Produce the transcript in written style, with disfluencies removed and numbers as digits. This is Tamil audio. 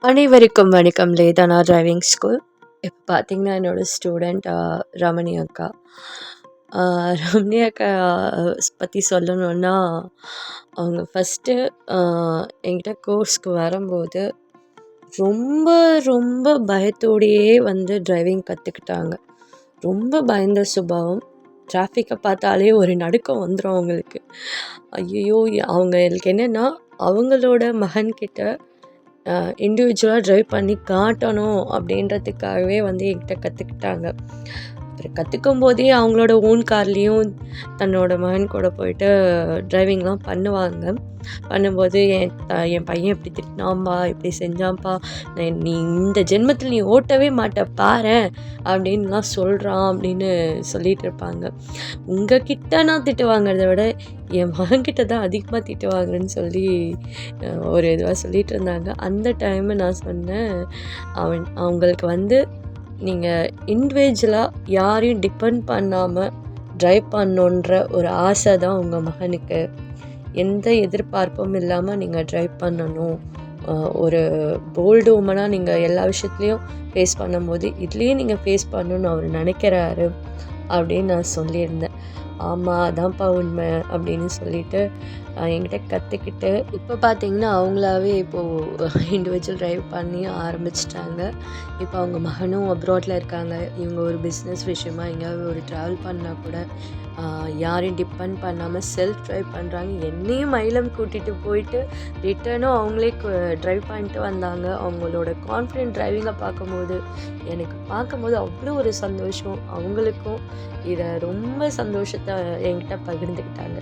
அனைவருக்கும் வணக்கம். லேதானா டிரைவிங் ஸ்கூல். இப்போ பார்த்தீங்கன்னா, என்னோட ஸ்டூடெண்ட் ரமணி அக்கா. ரமணி அக்கா பற்றி சொல்லணுன்னா, அவங்க ஃபஸ்ட்டு என்கிட்ட கோர்ஸ்க்கு வரும்போது ரொம்ப ரொம்ப பயத்தோடையே வந்து டிரைவிங் கற்றுக்கிட்டாங்க. ரொம்ப பயந்த சுபாவம். டிராஃபிக்கை பார்த்தாலே ஒரு நடுக்கம் வந்துடும் அவங்களுக்கு. ஐயையோ! அவங்களுக்கு என்னென்னா, அவங்களோட மகன்கிட்ட இண்டிவிஜுவலாக ட்ரைவ் பண்ணி காட்டணும் அப்படின்றதுக்காகவே வந்து என்கிட்ட கற்றுக்கிட்டாங்க. அப்புறம் கற்றுக்கும் போதே அவங்களோட ஓன் கார்லேயும் தன்னோட மகன் கூட போயிட்டு டிரைவிங்லாம் பண்ணும்போது என் பையன் இப்படி திட்டினாம்பா, இப்படி செஞ்சான்ப்பா, நீ இந்த ஜென்மத்தில் நீ ஓட்டவே மாட்ட பாரேன் அப்படின்லாம் சொல்கிறான் அப்படின்னு சொல்லிகிட்டு இருப்பாங்க. உங்ககிட்ட நான் திட்டு வாங்கிறத விட என் மகன்கிட்ட தான் அதிகமாக திட்டு வாங்குறேன்னு சொல்லி ஒரு இதுவாக சொல்லிகிட்டு இருந்தாங்க. அந்த டைமு நான் சொன்னேன், அவங்களுக்கு வந்து நீங்கள் இண்டிவிஜுவலாக யாரையும் டிபெண்ட் பண்ணாமல் ட்ரைவ் பண்ணணுன்ற ஒரு ஆசை தான் உங்கள் மகனுக்கு. எந்த எதிர்பார்ப்பும் இல்லாமல் நீங்கள் ட்ரைவ் பண்ணணும். ஒரு போல்டு உமனாக நீங்கள் எல்லா விஷயத்துலையும் ஃபேஸ் பண்ணும்போது இதுலேயும் நீங்கள் ஃபேஸ் பண்ணணுன்னு அவர் நினைக்கிறாரு அப்படின்னு நான் சொல்லியிருந்தேன். ஆமாம், அதான்ப்பா உண்மை அப்படின்னு சொல்லிட்டு என்கிட்ட கற்றுக்கிட்டு இப்போ பார்த்தீங்கன்னா அவங்களாவே இப்போது இண்டிவிஜுவல் ட்ரைவ் பண்ணி ஆரம்பிச்சிட்டாங்க. இப்போ அவங்க மகனும் அப்ராட்டில் இருக்காங்க. இவங்க ஒரு பிஸ்னஸ் விஷயமா எங்கேயாவது ஒரு ட்ராவல் பண்ணால் கூட யாரையும் டிபெண்ட் பண்ணாமல் செல்ஃப் ட்ரைவ் பண்ணுறாங்க. என்னையும் மயிலம் கூட்டிகிட்டு போயிட்டு ரிட்டர்னும் அவங்களே ட்ரைவ் பண்ணிட்டு வந்தாங்க. அவங்களோட கான்ஃபிடென்ட் ட்ரைவிங்கை எனக்கு பார்க்கும்போது அவ்வளோ ஒரு சந்தோஷம். அவங்களுக்கும் இதை ரொம்ப சந்தோஷத்தை என்கிட்ட பகிர்ந்துக்கிட்டாங்க.